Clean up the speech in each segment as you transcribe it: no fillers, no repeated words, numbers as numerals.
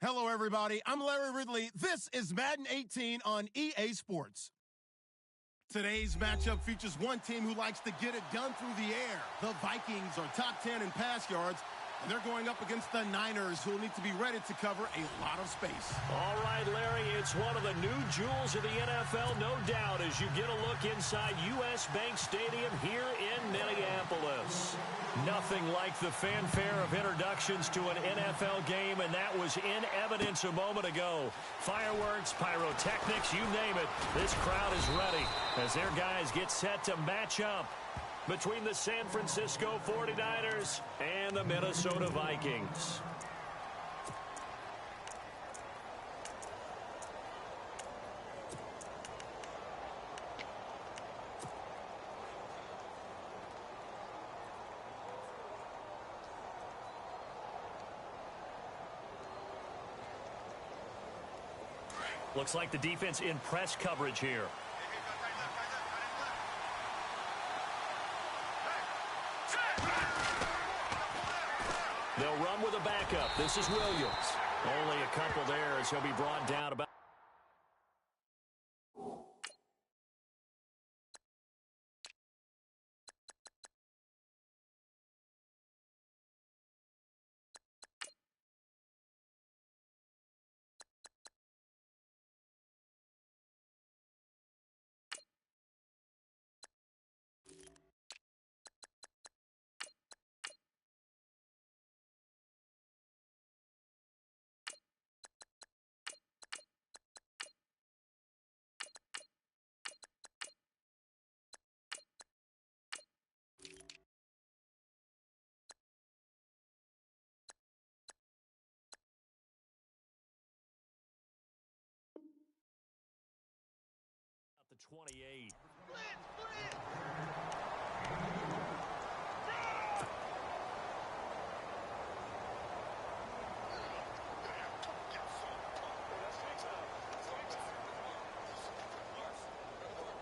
Hello, everybody. I'm Larry Ridley. This is Madden 18 on EA Sports. Today's matchup features one team who likes to get it done through the air. The Vikings are top 10 in pass yards, and they're going up against the Niners, who will need to be ready to cover a lot of space. All right, Larry, it's one of the new jewels of the NFL, no doubt, as you get a look inside U.S. Bank Stadium here in Minneapolis. Nothing like the fanfare of introductions to an NFL game, and that was in evidence a moment ago. Fireworks, pyrotechnics, you name it. This crowd is ready as their guys get set to match up between the San Francisco 49ers and the Minnesota Vikings. Looks like the defense in press coverage here. They'll run with a backup. This is Williams. Only a couple there as he'll be brought down about. The 28.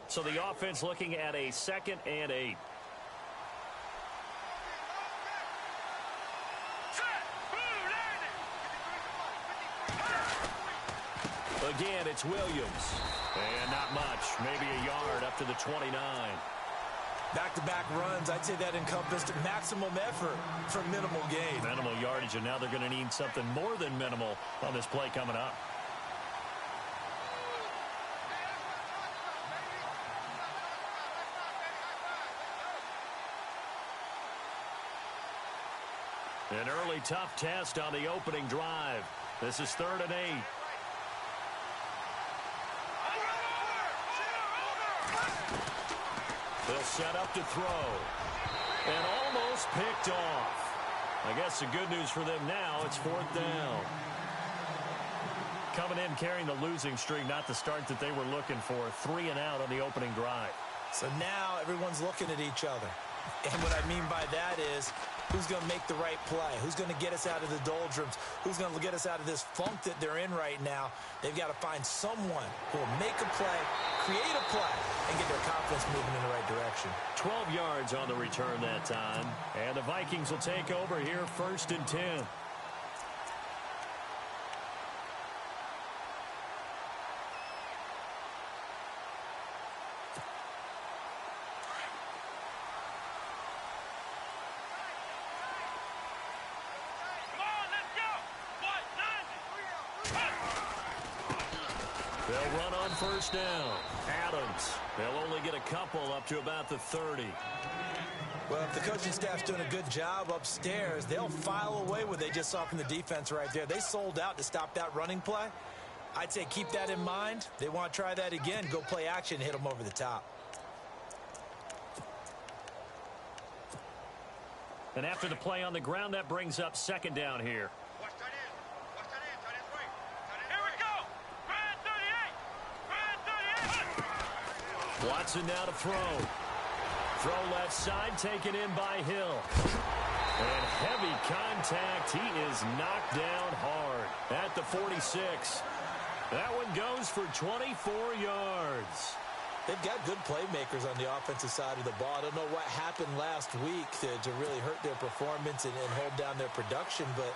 So the offense looking at a 2nd and 8. Again, it's Williams. And not much. Maybe a yard up to the 29. Back-to-back runs, I'd say that encompassed maximum effort for minimal gain. Minimal yardage, and now they're going to need something more than minimal on this play coming up. An early tough test on the opening drive. This is 3rd and 8. They'll set up to throw. And almost picked off. I guess the good news for them now, it's 4th down. Coming in carrying the losing streak, not the start that they were looking for. 3 and out on the opening drive. So now everyone's looking at each other. And what I mean by that is, who's going to make the right play? Who's going to get us out of the doldrums? Who's going to get us out of this funk that they're in right now? They've got to find someone who will make a play, create a play, and get their confidence moving in the right direction. 12 yards on the return that time. And the Vikings will take over here 1st and 10. They'll run on 1st down. Adams. They'll only get a couple up to about the 30. Well, if the coaching staff's doing a good job upstairs, they'll file away what they just saw from the defense right there. They sold out to stop that running play. I'd say keep that in mind. They want to try that again. Go play action and hit them over the top. And after the play on the ground, that brings up 2nd down here. Watson now to throw. Throw left side, taken in by Hill. And heavy contact. He is knocked down hard at the 46. That one goes for 24 yards. They've got good playmakers on the offensive side of the ball. I don't know what happened last week to really hurt their performance and hold down their production, but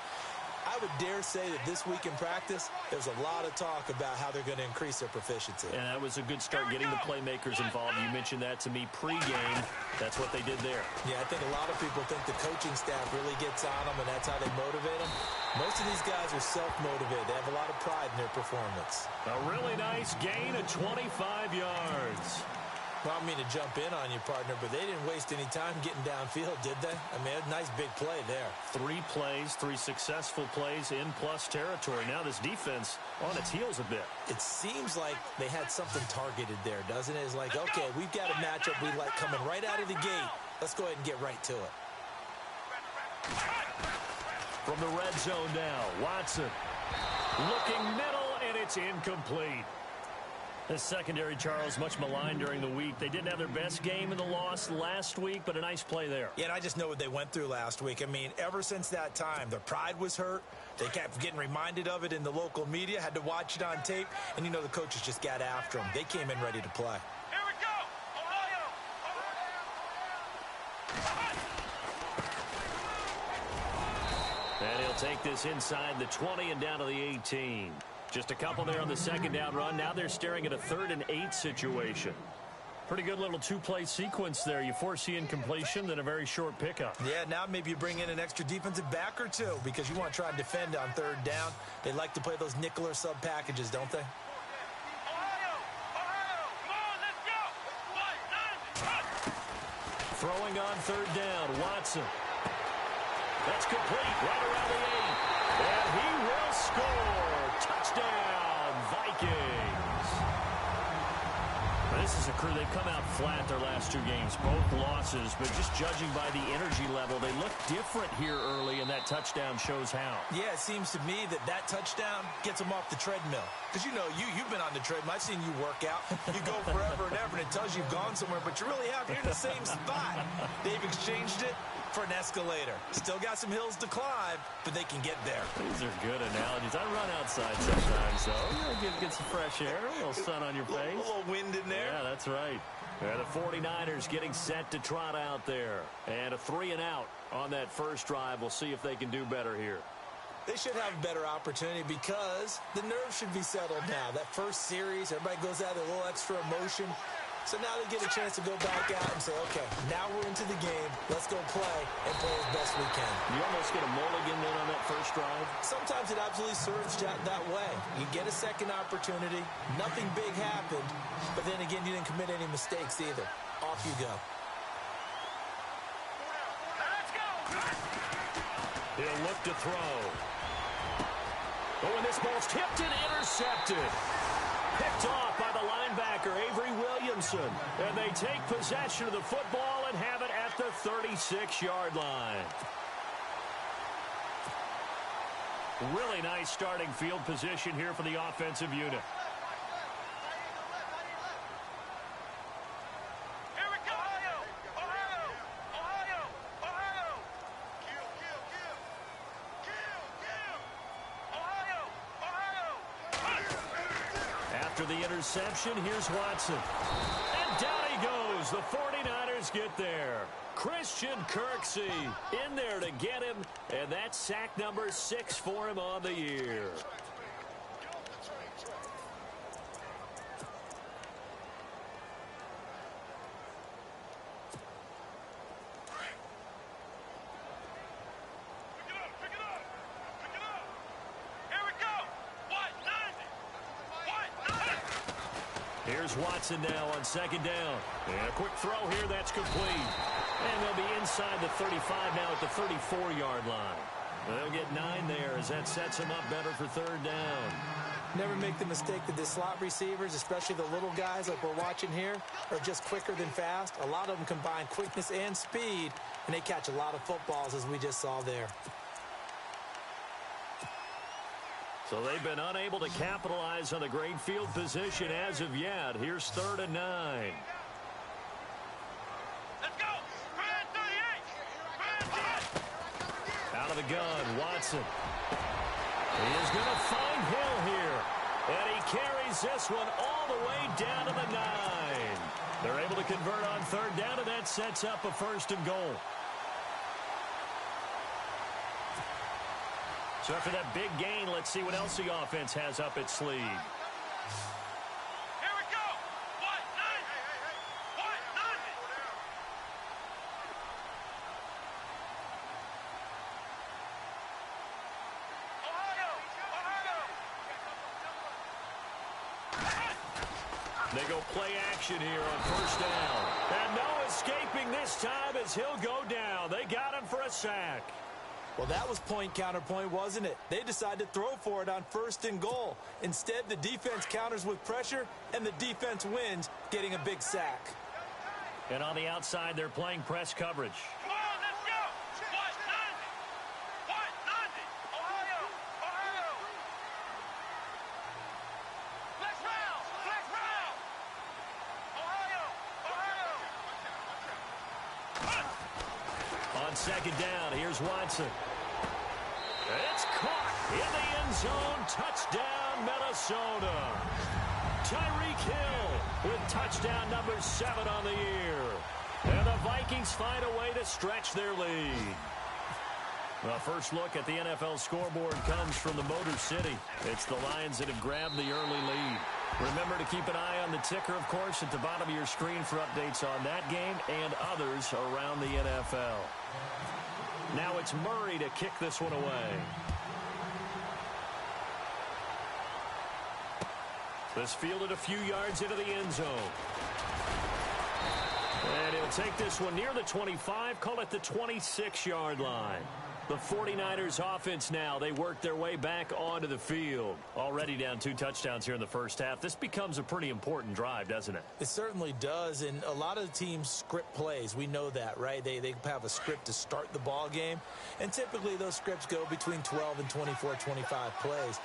I would dare say that this week in practice, there's a lot of talk about how they're going to increase their proficiency. And that was a good start getting the playmakers involved. You mentioned that to me pregame. That's what they did there. Yeah, I think a lot of people think the coaching staff really gets on them, and that's how they motivate them. Most of these guys are self-motivated. They have a lot of pride in their performance. A really nice gain of 25 yards. Well, I don't mean to jump in on you, partner, but they didn't waste any time getting downfield, did they? I mean, a nice big play there. 3 plays, 3 successful plays in plus territory. Now this defense on its heels a bit. It seems like they had something targeted there, doesn't it? It's like, okay, we've got a matchup we like coming right out of the gate. Let's go ahead and get right to it. From the red zone now, Watson looking middle, and it's incomplete. This secondary, Charles, much maligned during the week. They didn't have their best game in the loss last week, but a nice play there. Yeah, and I just know what they went through last week. I mean, ever since that time, their pride was hurt. They kept getting reminded of it in the local media, had to watch it on tape, and you know the coaches just got after them. They came in ready to play. Here we go! Ohio! And he'll take this inside the 20 and down to the 18. Just a couple there on the second down run. Now they're staring at a 3rd and 8 situation. Pretty good little 2-play sequence there. You force the incompletion, then a very short pickup. Yeah, now maybe you bring in an extra defensive back or two because you want to try and defend on 3rd down. They like to play those nickel or sub packages, don't they? Ohio! Ohio! Come on, let's go! Throwing on 3rd down, Watson. That's complete, right around the 8. And he will score. Touchdown, Vikings. This is a crew, they've come out flat their last 2 games, both losses, but just judging by the energy level, they look different here early, and that touchdown shows how. Yeah, it seems to me that touchdown gets them off the treadmill. Because you know, you've been on the treadmill. I've seen you work out. You go forever and ever, and it tells you you've gone somewhere, but you really have. You're in the same spot. They've exchanged it for an escalator. Still got some hills to climb, but they can get there. These are good analogies. I run outside sometimes, so get some fresh air, a little sun on your face. A little wind in there. Yeah, that's right. The 49ers getting set to trot out there. And a 3 and out on that first drive. We'll see if they can do better here. They should have a better opportunity because the nerves should be settled now. That first series, everybody goes out with a little extra emotion. So now they get a chance to go back out and say, okay, now we're into the game. Let's go play and play as best we can. You almost get a mulligan then on that first drive? Sometimes it absolutely serves that way. You get a second opportunity. Nothing big happened. But then again, you didn't commit any mistakes either. Off you go. Let's go! He'll look to throw. Oh, and this ball's tipped and intercepted. Picked off by the linebacker, Avery Williamson. And they take possession of the football and have it at the 36-yard line. Really nice starting field position here for the offensive unit. Here we go! Ohio! Ohio! Ohio! Ohio! Kill, kill, kill! Kill, kill! Ohio! Ohio! After the interception, here's Watson. And down he goes. The 49ers get there. Christian Kirksey in there to get him. And that's sack number 6 for him on the year. Here's Watson now on second down. And a quick throw here, that's complete. And they'll be inside the 35 now at the 34-yard line. They'll get 9 there as that sets them up better for third down. Never make the mistake that the slot receivers, especially the little guys like we're watching here, are just quicker than fast. A lot of them combine quickness and speed, and they catch a lot of footballs as we just saw there. So they've been unable to capitalize on the great field position as of yet. Here's 3rd and 9. Let's go! Brand 38! Brand 10! Out of the gun, Watson. He is going to find Hill here. And he carries this one all the way down to the 9. They're able to convert on third down, and that sets up a 1st and goal. So after that big gain, let's see what else the offense has up its sleeve. Here we go. What? None. What? None. Ohio. They go play action here on first down. And no escaping this time as he'll go down. They got him for a sack. Well, that was point counterpoint, wasn't it? They decided to throw for it on 1st and goal. Instead, the defense counters with pressure, and the defense wins, getting a big sack. And on the outside, they're playing press coverage. Come on, let's go. What? None. What? None. Ohio. Ohio. Flex round. Flex round. Ohio. Ohio. On second down, here's Watson. It's caught in the end zone. Touchdown, Minnesota. Tyreek Hill with touchdown number 7 on the year. And the Vikings find a way to stretch their lead. The first look at the NFL scoreboard comes from the Motor City. It's the Lions that have grabbed the early lead. Remember to keep an eye on the ticker, of course, at the bottom of your screen for updates on that game and others around the NFL. Now it's Murray to kick this one away. This fielded a few yards into the end zone. And he'll take this one near the 25, call it the 26-yard line. The 49ers offense now, they work their way back onto the field. Already down 2 touchdowns here in the first half. This becomes a pretty important drive, doesn't it? It certainly does, and a lot of the teams script plays. We know that, right? They have a script to start the ball game, and typically those scripts go between 12 and 24, 25 plays.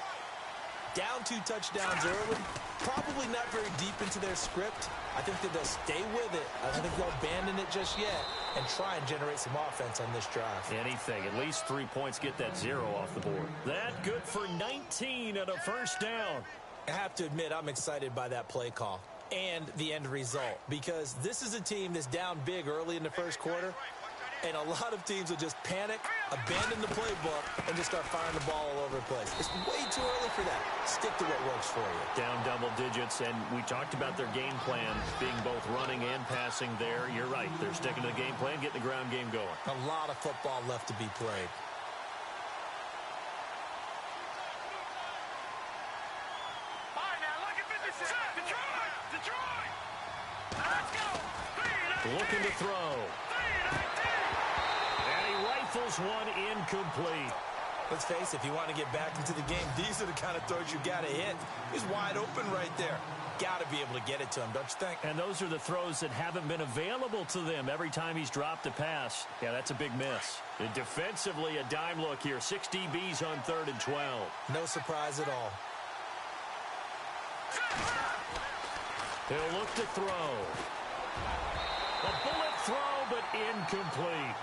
Down 2 touchdowns early, probably not very deep into their script. I think that they'll stay with it. I don't think they'll abandon it just yet and try and generate some offense on this drive. Anything. At least 3 points, get that 0 off the board. That good for 19 and a first down. I have to admit, I'm excited by that play call and the end result, because this is a team that's down big early in the first quarter, and a lot of teams will just panic, abandon the playbook, and just start firing the ball all over the place. It's way too early for that. Stick to what works for you. Down double digits, and we talked about their game plan being both running and passing there. You're right. They're sticking to the game plan, getting the ground game going. A lot of football left to be played. All right, now look at 56. Detroit. Detroit. Let's go. Looking to throw. And he rifles one incomplete. Let's face it, if you want to get back into the game, these are the kind of throws you got to hit. He's wide open right there. Got to be able to get it to him, don't you think? And those are the throws that haven't been available to them every time he's dropped a pass. Yeah, that's a big miss. And defensively, a dime look here. 6 DBs on 3rd and 12. No surprise at all. He'll look to throw. A bullet throw, but incomplete.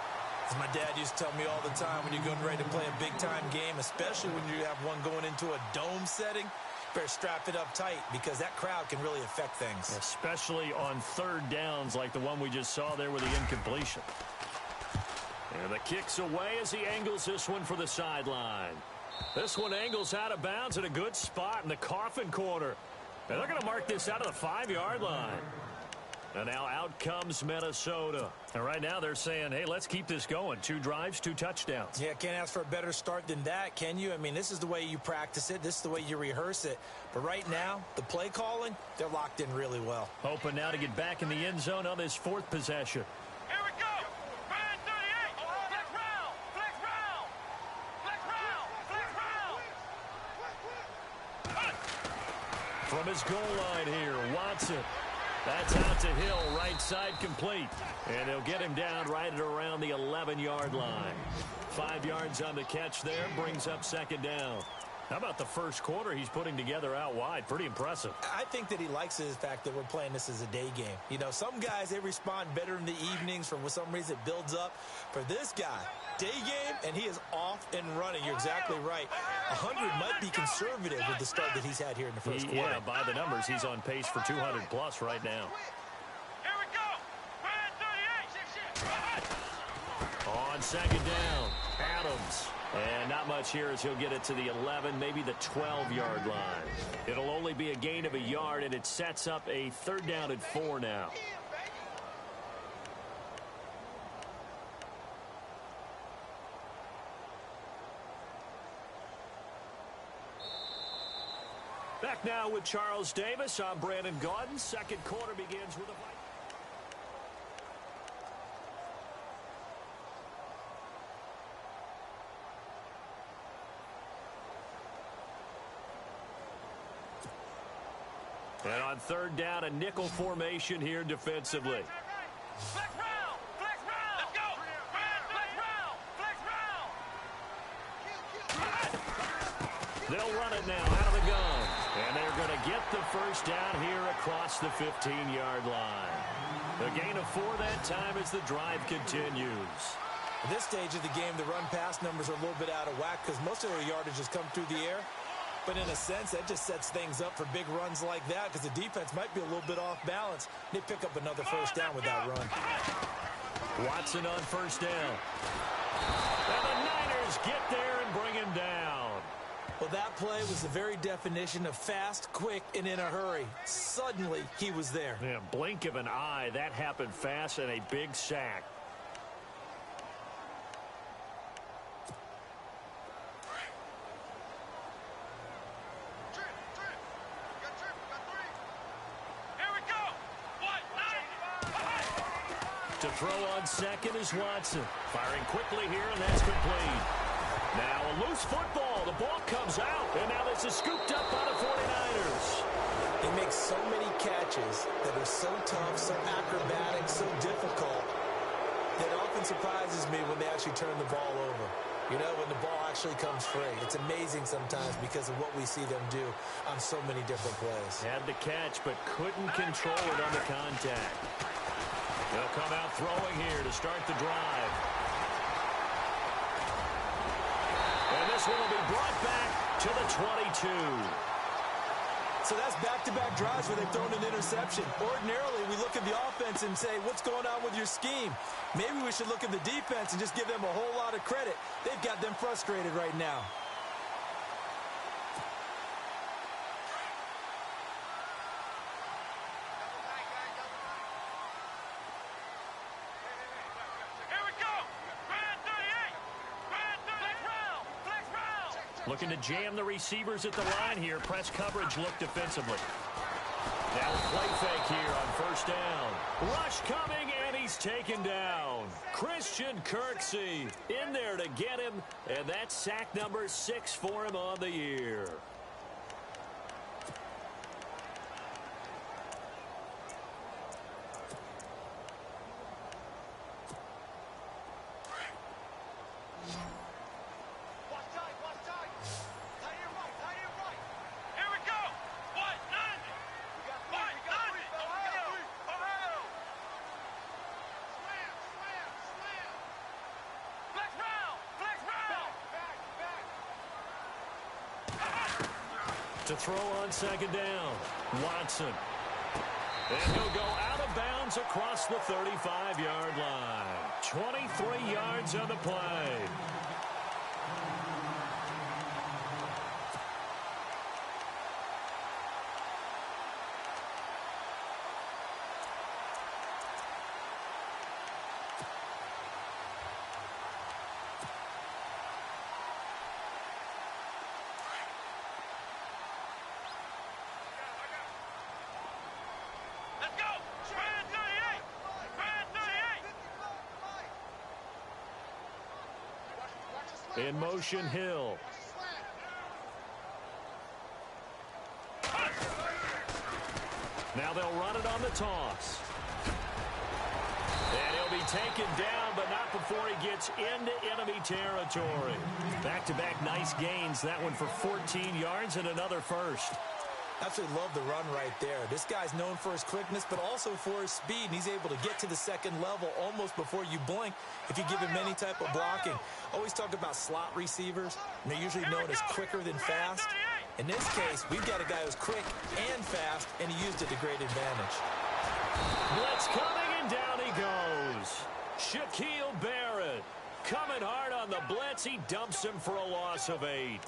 As my dad used to tell me all the time, when you're getting ready to play a big-time game, especially when you have one going into a dome setting, better strap it up tight, because that crowd can really affect things. Especially on 3rd downs like the one we just saw there with the incompletion. And the kick's away as he angles this one for the sideline. This one angles out of bounds in a good spot in the coffin corner. And they're going to mark this out of the 5-yard line. And now out comes Minnesota. And right now they're saying, hey, let's keep this going. 2 drives, 2 touchdowns. Yeah, can't ask for a better start than that, can you? I mean, this is the way you practice it. This is the way you rehearse it. But right now, the play calling, they're locked in really well. Hoping now to get back in the end zone on this 4th possession. Here we go. Man 38. Flex round. Flex round. Flex round. Flex round. From his goal line here, Watson. That's out to Hill, right side complete. And they'll get him down right at around the 11-yard line. 5 yards on the catch there, brings up 2nd down. How about the first quarter he's putting together out wide? Pretty impressive. I think that he likes the fact that we're playing this as a day game. You know, some guys, they respond better in the evenings. For some reason, it builds up. For this guy, day game, and he is off and running. You're exactly right. 100 might be conservative with the start that he's had here in the first quarter. Yeah, by the numbers, he's on pace for 200-plus right now. Here we go. Man 38. On on second down. Adams. And not much here as he'll get it to the 11, maybe the 12-yard line. It'll only be a gain of a yard, and it sets up a 3rd down and 4 now. Back now with Charles Davis. I'm Brandon Gaudin. Second quarter begins with a... And on 3rd down, a nickel formation here defensively. Flex round! Flex round! Let's go! Flex round! Flex round! They'll run it now out of the gun. And they're going to get the 1st down here across the 15-yard line. The gain of 4 that time as the drive continues. At this stage of the game, the run-pass numbers are a little bit out of whack because most of their yardage has come through the air. But in a sense, that just sets things up for big runs like that because the defense might be a little bit off balance. They pick up another 1st down with that run. Watson on 1st down. And the Niners get there and bring him down. Well, that play was the very definition of fast, quick, and in a hurry. Suddenly, he was there. Yeah, blink of an eye. That happened fast and a big sack. To throw on second is Watson. Firing quickly here, and that's complete. Now a loose football. The ball comes out, and now this is scooped up by the 49ers. They make so many catches that are so tough, so acrobatic, so difficult, that it often surprises me when they actually turn the ball over. You know, when the ball actually comes free. It's amazing sometimes because of what we see them do on so many different plays. Had the catch, but couldn't control it on the contact. They'll come out throwing here to start the drive. And this one will be brought back to the 22. So that's back-to-back drives where they've thrown an interception. Ordinarily, we look at the offense and say, what's going on with your scheme? Maybe we should look at the defense and just give them a whole lot of credit. They've got them frustrated right now. Looking to jam the receivers at the line here. Press coverage look defensively. Now play fake here on 1st down. Rush coming, and he's taken down. Christian Kirksey in there to get him, and that's sack number 6 for him on the year. To throw on 2nd down, Watson. And he'll go out of bounds across the 35-yard line. 23 yards on the play. In motion, Hill. Now they'll run it on the toss. And he'll be taken down, but not before he gets into enemy territory. Back-to-back nice gains. That one for 14 yards and another 1st. Absolutely love the run right there. This guy's known for his quickness, but also for his speed, and he's able to get to the 2nd level almost before you blink if you give him any type of blocking. Always talk about slot receivers, and they're usually known as quicker than fast. In this case, we've got a guy who's quick and fast, and he used it to great advantage. Blitz coming, and down he goes. Shaquille Barrett. Coming hard on the blitz, he dumps him for a loss of 8.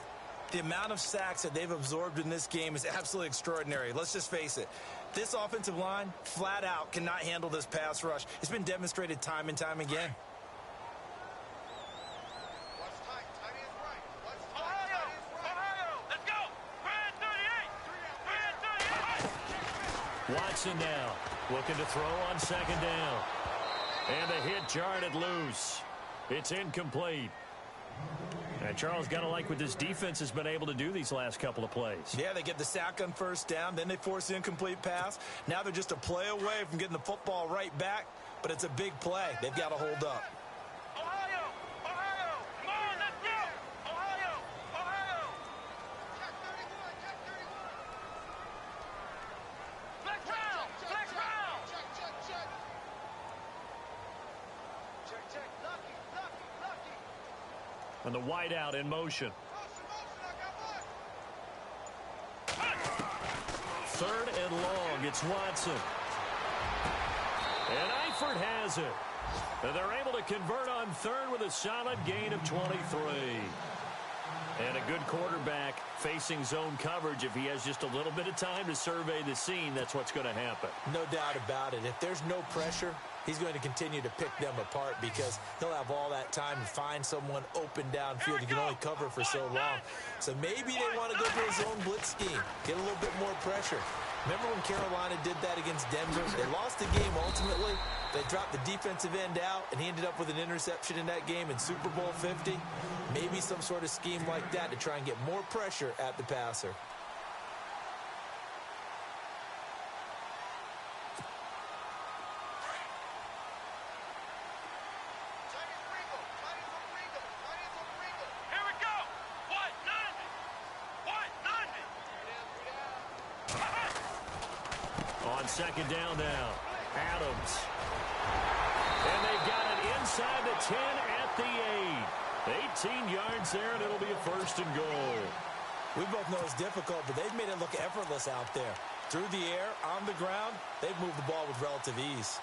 The amount of sacks that they've absorbed in this game is absolutely extraordinary. Let's just face it. This offensive line, flat out, cannot handle this pass rush. It's been demonstrated time and time again. Watson now looking to throw on 2nd down. And the hit jarred it loose. It's incomplete. And Charles, got to like what this defense has been able to do these last couple of plays. Yeah, they get the sack on 1st down, then they force the incomplete pass. Now they're just a play away from getting the football right back, but it's a big play. They've got to hold up. And the wideout in motion. 3rd and long. It's Watson. And Eifert has it. And they're able to convert on 3rd with a solid gain of 23. And a good quarterback facing zone coverage. If he has just a little bit of time to survey the scene, that's what's going to happen. No doubt about it. If there's no pressure, he's going to continue to pick them apart because he'll have all that time to find someone open downfield. He can only cover for so long. So maybe they want to go to a zone blitz scheme, get a little bit more pressure. Remember when Carolina did that against Denver? They lost the game ultimately. They dropped the defensive end out, and he ended up with an interception in that game in Super Bowl 50. Maybe some sort of scheme like that to try and get more pressure at the passer. On 2nd down now, Adams. And they've got it inside the 10 at the 8. 18 yards there, and it'll be a 1st and goal. We both know it's difficult, but they've made it look effortless out there. Through the air, on the ground, they've moved the ball with relative ease.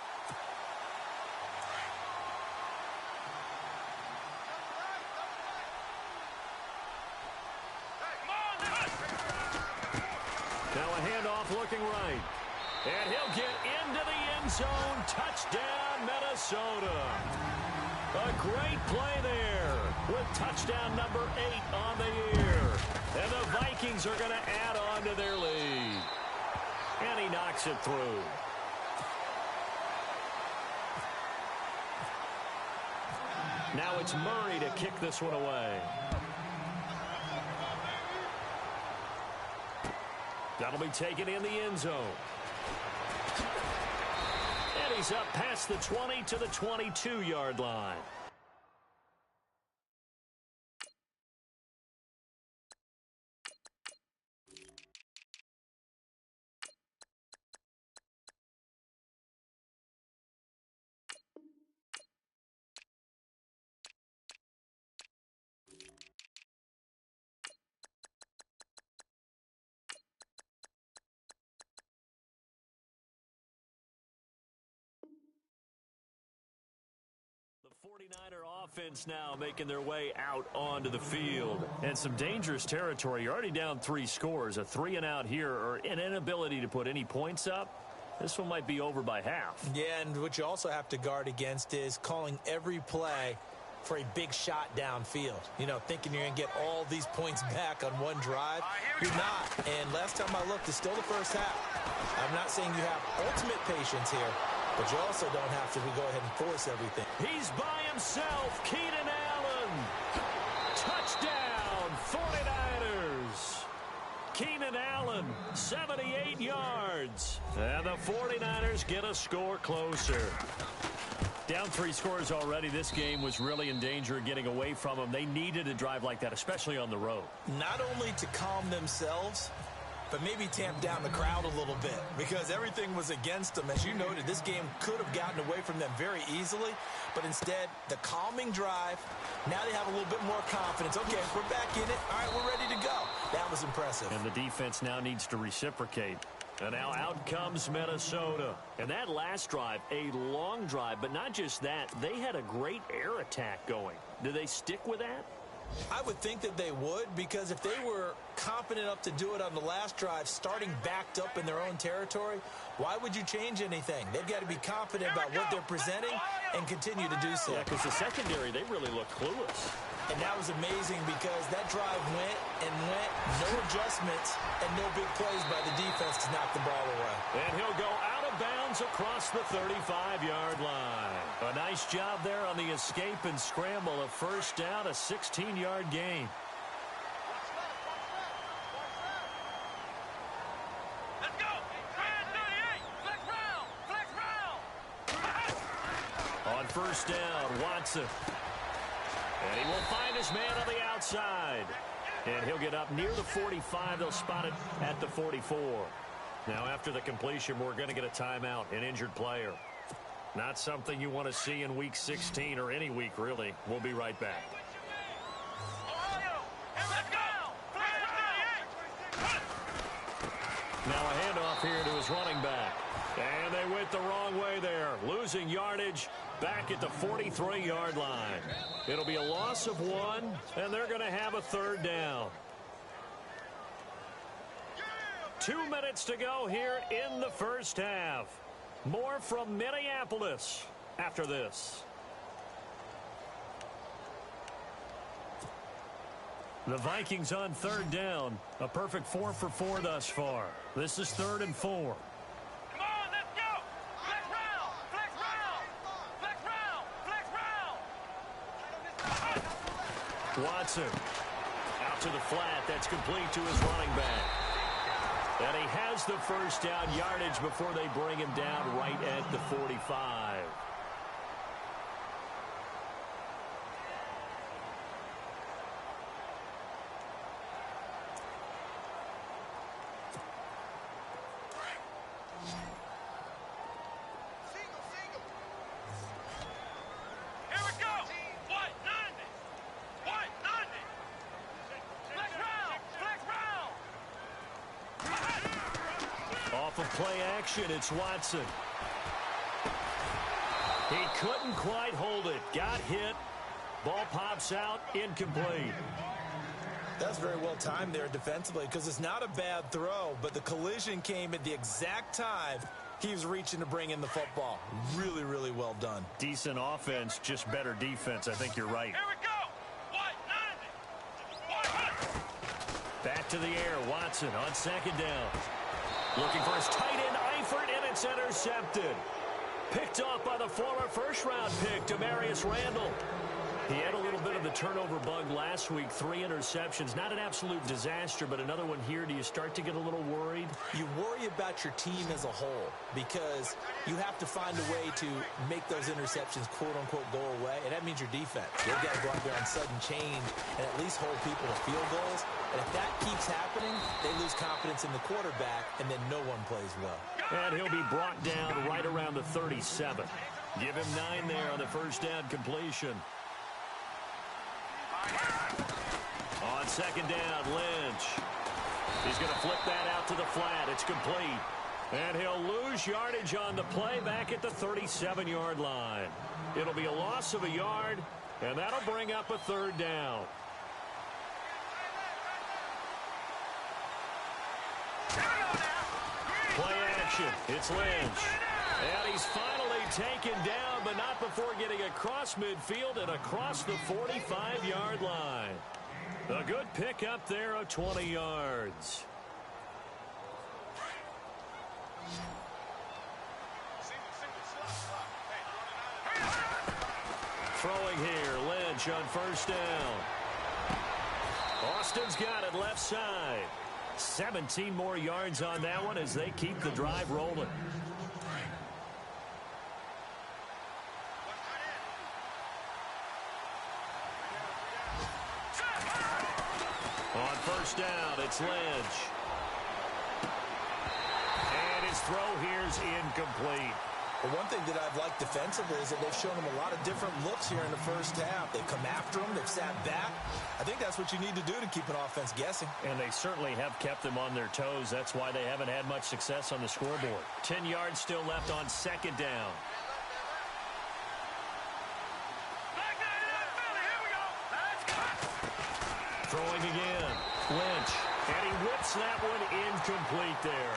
Now a handoff looking right. And he'll get into the end zone. Touchdown, Minnesota. A great play there with touchdown number 8 on the year. And the Vikings are going to add on to their lead. And he knocks it through. Now it's Murray to kick this one away. That'll be taken in the end zone. And he's up past the 20 to the 22-yard line. The 49er offense now making their way out onto the field. And some dangerous territory. You're already down 3 scores. A 3-and-out here or an inability to put any points up. This one might be over by half. Yeah, and what you also have to guard against is calling every play for a big shot downfield. You know, thinking you're going to get all these points back on one drive. You're not. And last time I looked, it's still the first half. I'm not saying you have ultimate patience here, but you also don't have to go ahead and force everything. He's by himself. Keenan Allen. Touchdown, 49ers. Keenan Allen, 78 yards. And the 49ers get a score closer. Down 3 scores already. This game was really in danger of getting away from them. They needed a drive like that, especially on the road. Not only to calm themselves, but maybe tamp down the crowd a little bit because everything was against them. As you noted, this game could have gotten away from them very easily, but instead, the calming drive, now they have a little bit more confidence. Okay, we're back in it. All right, we're ready to go. That was impressive. And the defense now needs to reciprocate. And now out comes Minnesota. And that last drive, a long drive, but not just that. They had a great air attack going. Do they stick with that? I would think that they would, because if they were confident enough to do it on the last drive, starting backed up in their own territory, why would you change anything? They've got to be confident about what they're presenting and continue to do so. Yeah, because the secondary, they really look clueless. And that was amazing because that drive went and went, no adjustments, and no big plays by the defense to knock the ball away. And he'll go out of bounds across the 35-yard line. A nice job there on the escape and scramble. A first down, a 16-yard gain. Let's go. Man 38. Flex round. Flex round. On first down, Watson. And he will find his man on the outside. And he'll get up near the 45. They'll spot it at the 44. Now, after the completion, we're going to get a timeout, an injured player. Not something you want to see in Week 16 or any week, really. We'll be right back. Ohio. Let's go. Flex 38. Now a handoff here to his running back. And they went the wrong way there. Losing yardage back at the 43-yard line. It'll be a loss of 1, and they're going to have a third down. 2 minutes to go here in the first half. More from Minneapolis after this. The Vikings on third down. A perfect 4 for 4 thus far. This is 3rd and 4. Come on, let's go. Flex round. Flex round. Flex round. Flex round. Watson out to the flat. That's complete to his running back. And he has the first down yardage before they bring him down right at the 45. Here we go. White 90. White 90. Flex round. Flex round. Off of play action, it's Watson. He couldn't quite hold it. Got hit. Ball pops out, incomplete. That's very well timed there defensively, because it's not a bad throw, but the collision came at the exact time he was reaching to bring in the football. Really, really well done. Decent offense, just better defense. I think you're right. Here we go. White 90. White. Back to the air, Watson on second down. Looking for his tight end, Eifert, and it's intercepted. Picked off by the former first-round pick, Demarius Randall. He had a little bit of the turnover bug last week, 3 interceptions. Not an absolute disaster, but another one here. Do you start to get a little worried? You worry about your team as a whole, because you have to find a way to make those interceptions, quote-unquote, go away, and that means your defense. They've got to go out there on sudden change and at least hold people to field goals. And if that keeps happening, they lose confidence in the quarterback, and then no one plays well. And he'll be brought down right around the 37. Give him 9 there on the first down completion. On second down, Lynch. He's going to flip that out to the flat. It's complete. And he'll lose yardage on the play back at the 37-yard line. It'll be a loss of a yard, and that'll bring up a third down. Play action. It's Lynch. And he's finally taken down, but not before getting across midfield and across the 45-yard line. A good pickup there of 20 yards. Throwing here, Lynch on first down. Austin's got it left side. 17 more yards on that one as they keep the drive rolling. On first down, it's Lynch. And his throw here's incomplete. But one thing that I've liked defensively is that they've shown him a lot of different looks here in the first half. They've come after him. They've sat back. I think that's what you need to do to keep an offense guessing. And they certainly have kept them on their toes. That's why they haven't had much success on the scoreboard. 10 yards still left on second down. Throwing again. Lynch. And he whips that one incomplete there.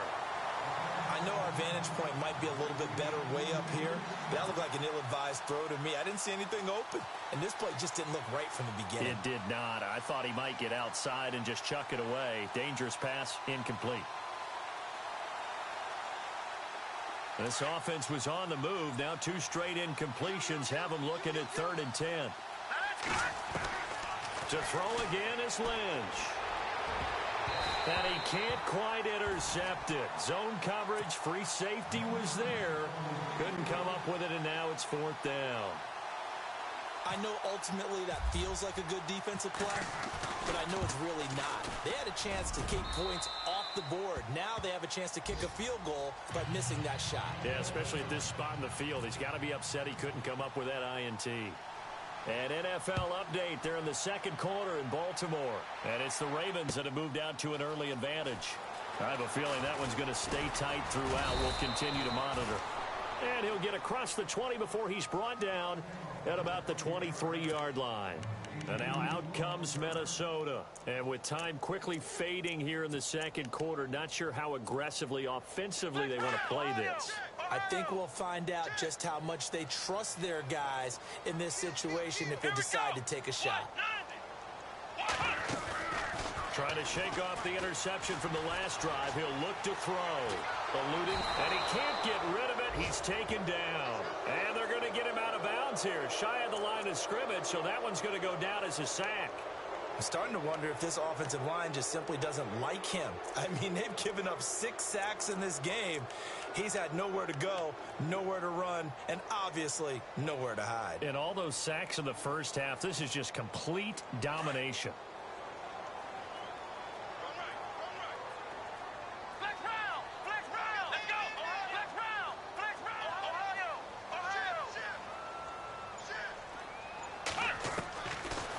I know our vantage point might be a little bit better way up here, but that looked like an ill-advised throw to me. I didn't see anything open, and this play just didn't look right from the beginning. It did not. I thought he might get outside and just chuck it away. Dangerous pass, incomplete. This offense was on the move. Now 2 straight incompletions have them looking at 3rd and 10. To throw again is Lynch. And he can't quite intercept it. Zone coverage, free safety was there. Couldn't come up with it, and now it's 4th down. I know ultimately that feels like a good defensive play, but I know it's really not. They had a chance to kick points off the board. Now they have a chance to kick a field goal by missing that shot. Yeah, especially at this spot in the field. He's got to be upset he couldn't come up with that INT. An NFL update. They're in the second quarter in Baltimore. And it's the Ravens that have moved out to an early advantage. I have a feeling that one's going to stay tight throughout. We'll continue to monitor. And he'll get across the 20 before he's brought down at about the 23-yard line. And now out comes Minnesota. And with time quickly fading here in the second quarter, not sure how aggressively, offensively they want to play this. I think we'll find out just how much they trust their guys in this situation if they decide to take a shot. Trying to shake off the interception from the last drive. He'll look to throw. Eluding, and he can't get rid of it. He's taken down. And they're going to get him out of bounds here. Shy of the line of scrimmage, so that one's going to go down as a sack. I'm starting to wonder if this offensive line just simply doesn't like him. I mean, they've given up 6 sacks in this game. He's had nowhere to go, nowhere to run, and obviously nowhere to hide. In all those sacks in the first half, this is just complete domination.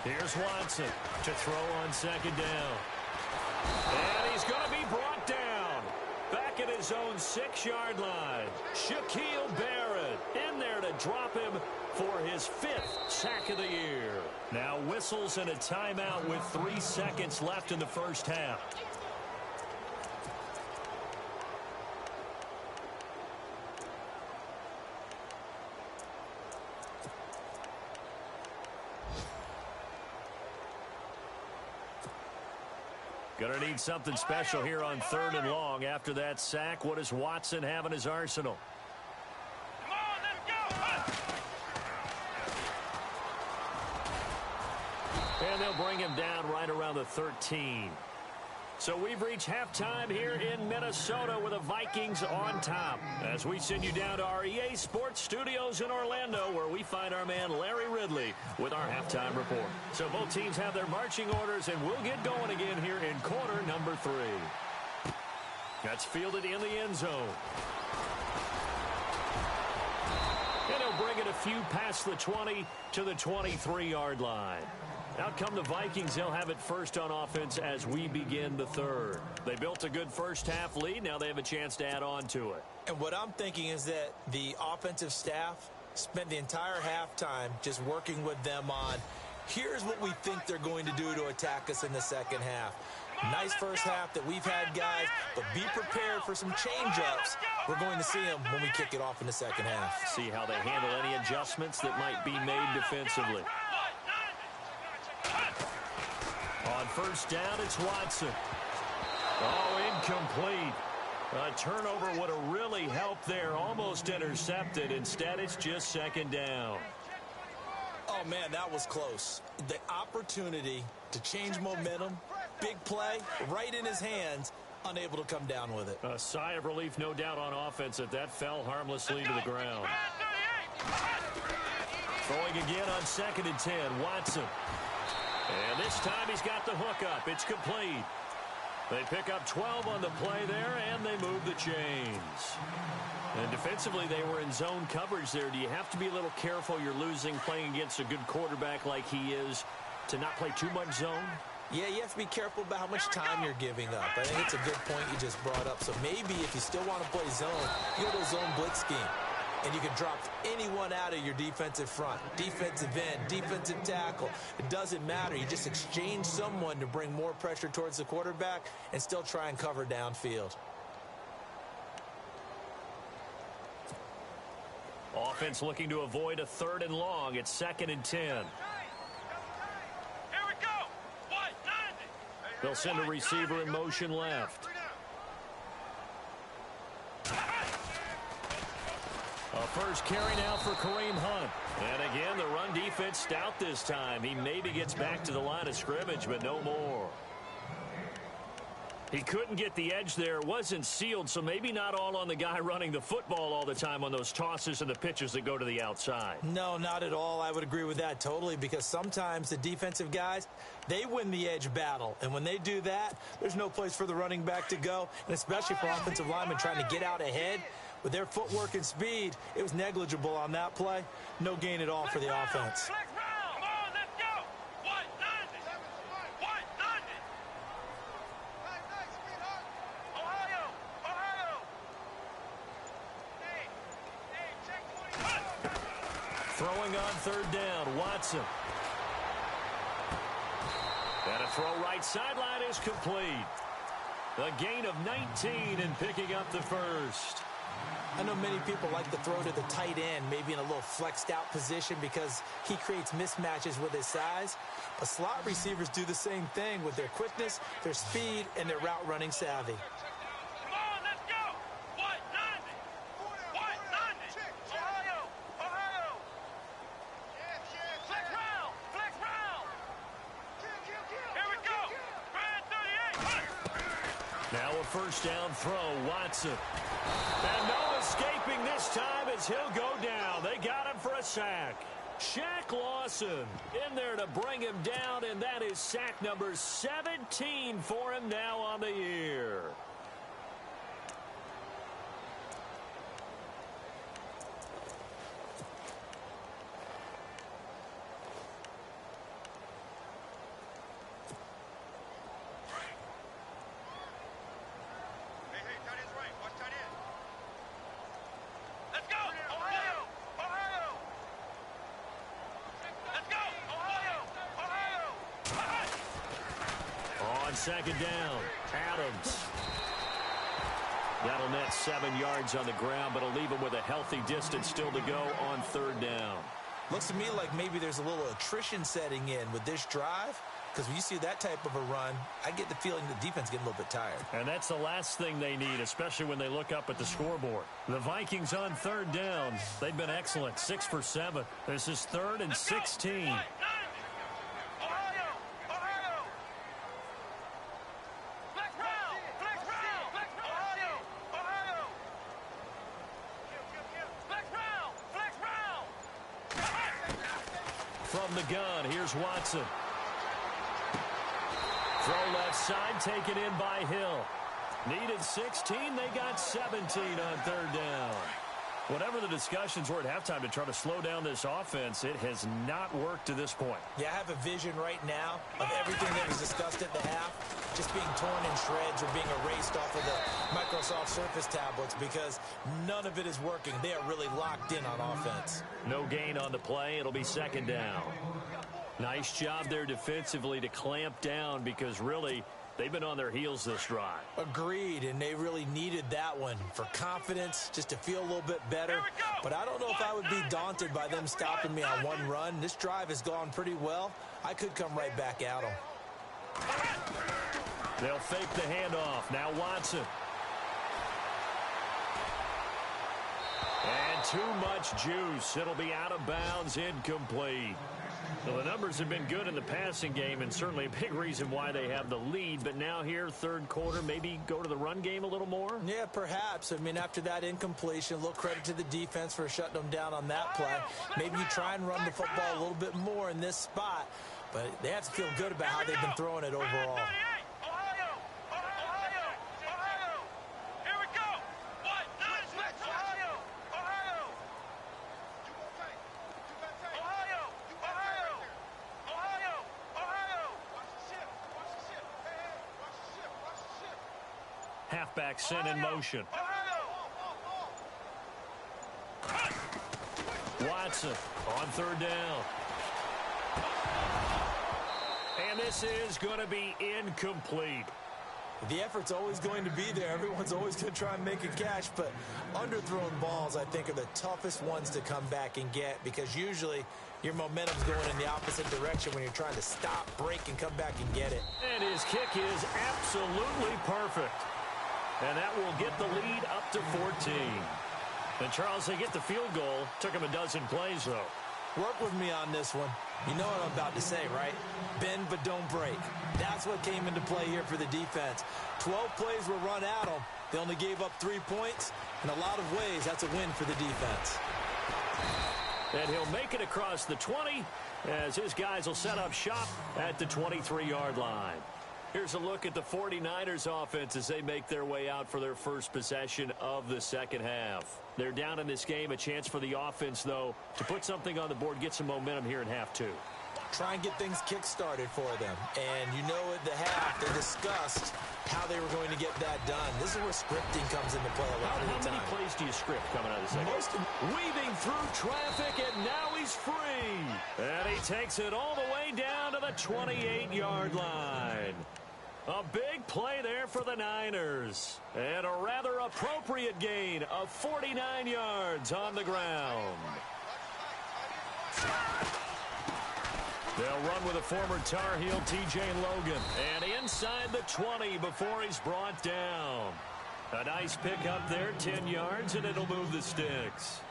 Here's Watson to throw on second down. And he's going to be brought down. Back at his own 6-yard line. Shaquille Barrett in there to drop him for his 5th sack of the year. Now whistles and a timeout with 3 seconds left in the first half. Going to need something special here on 3rd and long. After that sack, what does Watson have in his arsenal? Come on, let's go. And they'll bring him down right around the 13. So we've reached halftime here in Minnesota with the Vikings on top. As we send you down to our EA Sports Studios in Orlando, where we find our man Larry Ridley with our halftime report. So both teams have their marching orders, and we'll get going again here in quarter number 3. That's fielded in the end zone. And he'll bring it a few past the 20 to the 23-yard line. Out come the Vikings. They'll have it first on offense as we begin the 3rd. They built a good first half lead. Now they have a chance to add on to it. And what I'm thinking is that the offensive staff spent the entire halftime just working with them on, here's what we think they're going to do to attack us in the second half. Nice first half that we've had, guys, but be prepared for some change-ups. We're going to see them when we kick it off in the second half. See how they handle any adjustments that might be made defensively. On first down, it's Watson. Oh, incomplete. A turnover would have really helped there. Almost intercepted. Instead, it's just second down. Oh, man, that was close. The opportunity to change momentum, big play, right in his hands, unable to come down with it. A sigh of relief, no doubt, on offense that fell harmlessly to the ground. Throwing again on 2nd and 10, Watson. And this time he's got the hook up. It's complete. They pick up 12 on the play there, and they move the chains. And defensively, they were in zone coverage there. Do you have to be a little careful? You're losing playing against a good quarterback like he is to not play too much zone? Yeah, you have to be careful about how much time you're giving up. I think it's a good point you just brought up. So maybe if you still want to play zone, you go to a zone blitz scheme. And you can drop anyone out of your defensive front. Defensive end, defensive tackle. It doesn't matter. You just exchange someone to bring more pressure towards the quarterback and still try and cover downfield. Offense looking to avoid a 3rd and long. It's 2nd and 10. Here we go. What? They'll send a receiver in motion left. A first carry now for Kareem Hunt. And again, the run defense stout this time. He maybe gets back to the line of scrimmage, but no more. He couldn't get the edge there. It wasn't sealed, so maybe not all on the guy running the football all the time on those tosses and the pitches that go to the outside. No, not at all. I would agree with that totally, because sometimes the defensive guys, they win the edge battle. And when they do that, there's no place for the running back to go, and especially for offensive linemen trying to get out ahead. With their footwork and speed, it was negligible on that play. No gain at all for the offense. Throwing on 3rd down, Watson. And a throw right sideline is complete. A gain of 19 and picking up the first. I know many people like to throw to the tight end, maybe in a little flexed out position because he creates mismatches with his size. But slot receivers do the same thing with their quickness, their speed, and their route running savvy. Now a first down throw, Watson. And no escaping this time as he'll go down. They got him for a sack. Shaq Lawson in there to bring him down, and that is sack number 17 for him now on the year. Second down, Adams. That'll net 7 yards on the ground, but it'll leave him with a healthy distance still to go on 3rd down. Looks to me like maybe there's a little attrition setting in with this drive, because when you see that type of a run, I get the feeling the defense getting a little bit tired. And that's the last thing they need, especially when they look up at the scoreboard. The Vikings on 3rd down. They've been excellent, 6 for 7. This is 3rd and 16. From the gun, here's Watson. Throw left side, taken in by Hill. Needed 16, they got 17 on 3rd down. Whatever the discussions were at halftime to try to slow down this offense, it has not worked to this point. Yeah, I have a vision right now of everything that was discussed at the half just being torn in shreds or being erased off of the Microsoft Surface tablets because none of it is working. They are really locked in on offense. No gain on the play. It'll be 2nd down. Nice job there defensively to clamp down because really they've been on their heels this drive. Agreed, and they really needed that one for confidence, just to feel a little bit better. But I don't know if I would be daunted by them stopping me on one run. This drive has gone pretty well. I could come right back at them. They'll fake the handoff. Now Watson. And too much juice. It'll be out of bounds, incomplete. Well, the numbers have been good in the passing game and certainly a big reason why they have the lead. But now here, 3rd quarter, maybe go to the run game a little more? Yeah, perhaps. I mean, after that incompletion, a little credit to the defense for shutting them down on that play. Maybe you try and run the football a little bit more in this spot. But they have to feel good about how they've been throwing it overall. halfback sent in motion. Watson on third down. And this is going to be incomplete. The effort's always going to be there. Everyone's always going to try and make a catch, but underthrown balls, I think, are the toughest ones to come back and get because usually your momentum's going in the opposite direction when you're trying to stop, break, and come back and get it. And his kick is absolutely perfect. And that will get the lead up to 14. And, Charles, they get the field goal. Took him a dozen plays, though. Work with me on this one. You know what I'm about to say, right? Bend but don't break. That's what came into play here for the defense. 12 plays were run at them. They only gave up 3 points. In a lot of ways, that's a win for the defense. And he'll make it across the 20 as his guys will set up shop at the 23-yard line. Here's a look at the 49ers offense as they make their way out for their first possession of the second half. They're down in this game. A chance for the offense, though, to put something on the board, get some momentum here in half two. Try and get things kick-started for them. And you know at the half, they discussed how they were going to get that done. This is where scripting comes into play a lot of the time. How many plays do you script coming out of the second? Weaving through traffic, and now he's free. And he takes it all the way down to the 28-yard line. A big play there for the Niners. And a rather appropriate gain of 49 yards on the ground. They'll run with a former Tar Heel, T.J. Logan. And inside the 20 before he's brought down. A nice pick up there, 10 yards, and it'll move the sticks.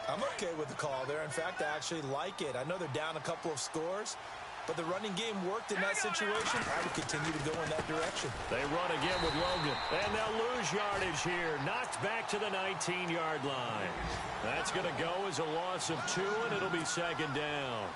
I'm okay with the call there. In fact, I actually like it. I know they're down a couple of scores, but the running game worked in that situation. I would continue to go in that direction. They run again with Logan. And they'll lose yardage here. Knocked back to the 19-yard line. That's going to go as a loss of 2, and it'll be second down.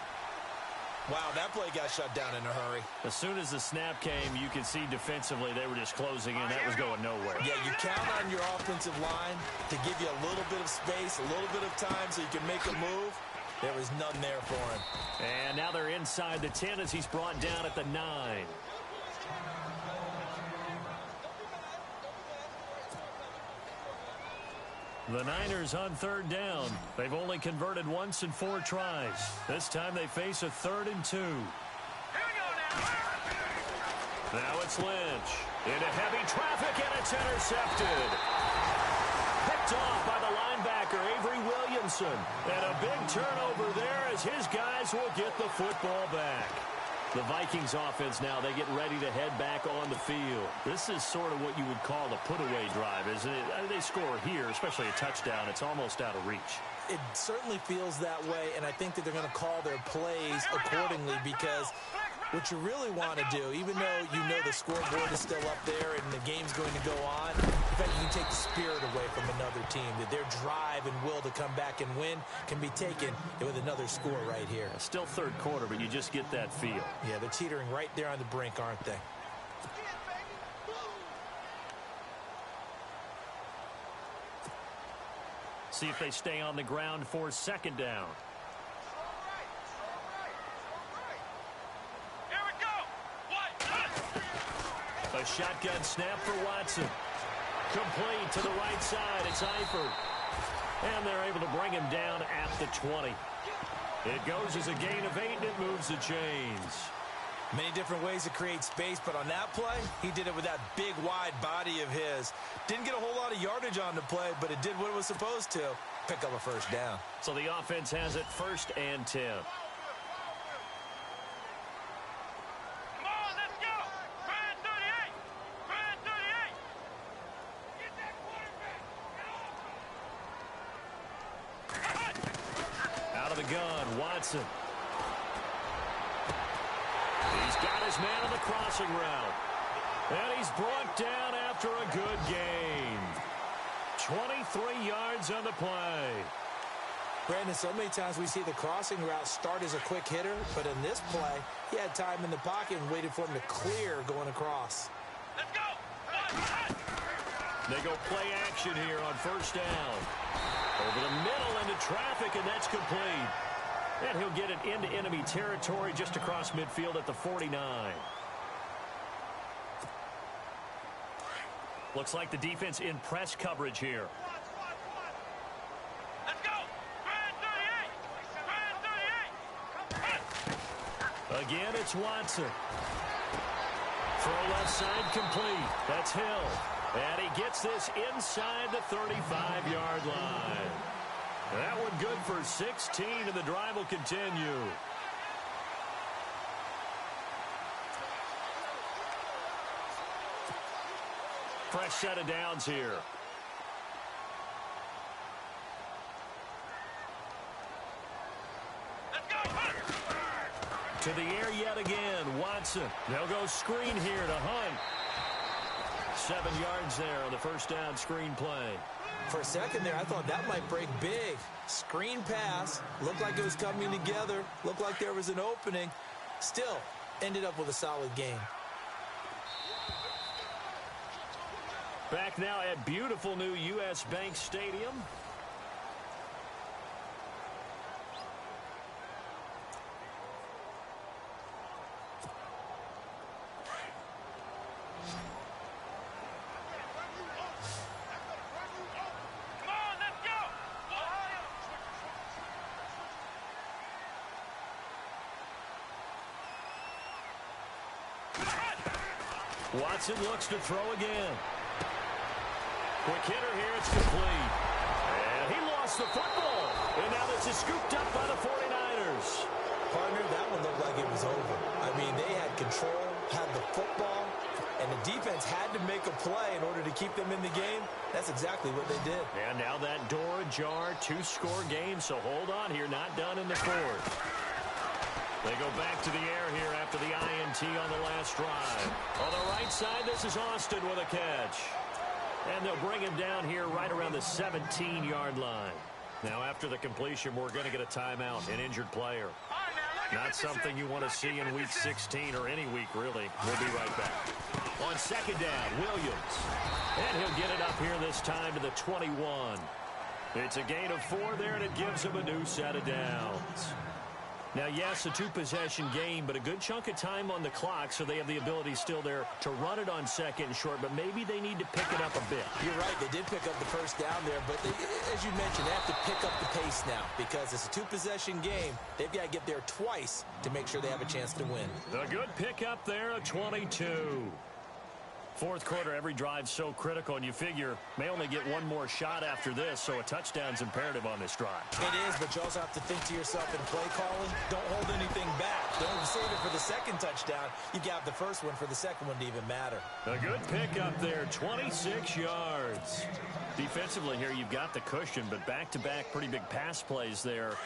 Wow, that play got shut down in a hurry. As soon as the snap came, you could see defensively they were just closing in. That was going nowhere. Yeah, you count on your offensive line to give you a little bit of space, a little bit of time so you can make a move. There was none there for him. And now they're inside the 10 as he's brought down at the 9. The Niners on third down. They've only converted once in 4 tries. This time they face a 3rd and 2. Now it's Lynch. Into heavy traffic, and it's intercepted. Picked off by the linebacker, Avery Williamson. And a big turnover there as his guys will get the football back. The Vikings offense now, they get ready to head back on the field. This is sort of what you would call a put-away drive, isn't it? They score here, especially a touchdown. It's almost out of reach. It certainly feels that way, and I think that they're going to call their plays accordingly because what you really want to do, even though you know the scoreboard is still up there and the game's going to go on, in fact, you can take the spirit away from another team, that their drive and will to come back and win can be taken with another score right here. Still third quarter, but you just get that feel. Yeah, they're teetering right there on the brink, aren't they? See if they stay on the ground for second down. A shotgun snap for Watson. Complete to the right side. It's Eifert. And they're able to bring him down at the 20. It goes as a gain of 8, and it moves the chains. Many different ways to create space, but on that play, he did it with that big, wide body of his. Didn't get a whole lot of yardage on the play, but it did what it was supposed to. Pick up a first down. So the offense has it 1st and 10. Gun, Watson. He's got his man on the crossing route. And he's brought down after a good gain. 23 yards on the play. Brandon, so many times we see the crossing route start as a quick hitter, but in this play, he had time in the pocket and waited for him to clear going across. Let's go! They go play action here on first down. Over the middle into traffic, and that's complete. And he'll get it into enemy territory just across midfield at the 49. Looks like the defense in press coverage here. Let's go. Brand 38. Again, it's Watson. Throw left side complete. That's Hill. And he gets this inside the 35-yard line. That one good for 16, and the drive will continue. Fresh set of downs here. Let's go. To the air yet again, Watson. They'll go screen here to Hunt. 7 yards there on the first down screen play. For a second there, I thought that might break big. Screen pass. Looked like it was coming together. Looked like there was an opening. Still, ended up with a solid game. Back now at beautiful new U.S. Bank Stadium. Come on, let's go. Watson looks to throw again. Quick hitter here, it's complete. And he lost the football. And now this is scooped up by the 49ers. Partner, that one looked like it was over. I mean, they had control, had the football, and the defense had to make a play in order to keep them in the game. That's exactly what they did. And now that door ajar, 2-score game, so hold on here, not done in the fourth. They go back to the air here after the INT on the last drive. On the right side, this is Austin with a catch. And they'll bring him down here right around the 17-yard line. Now, after the completion, we're going to get a timeout, an injured player. Not something you want to see in Week 16 or any week, really. We'll be right back. On second down, Williams. And he'll get it up here this time to the 21. It's a gain of 4 there, and it gives him a new set of downs. Now, yes, a 2-possession game, but a good chunk of time on the clock, so they have the ability still there to run it on second and short, but maybe they need to pick it up a bit. You're right. They did pick up the first down there, but they, as you mentioned, they have to pick up the pace now because it's a 2-possession game. They've got to get there twice to make sure they have a chance to win. The good pickup there, a 22. Fourth quarter, every drive so critical, and you figure may only get one more shot after this, so a touchdown's imperative on this drive. It is, but you also have to think to yourself in play calling, don't hold anything back. Don't save it for the second touchdown. You got the first one for the second one to even matter. A good pickup there, 26 yards. Defensively here, you've got the cushion, but back-to-back pretty big pass plays there.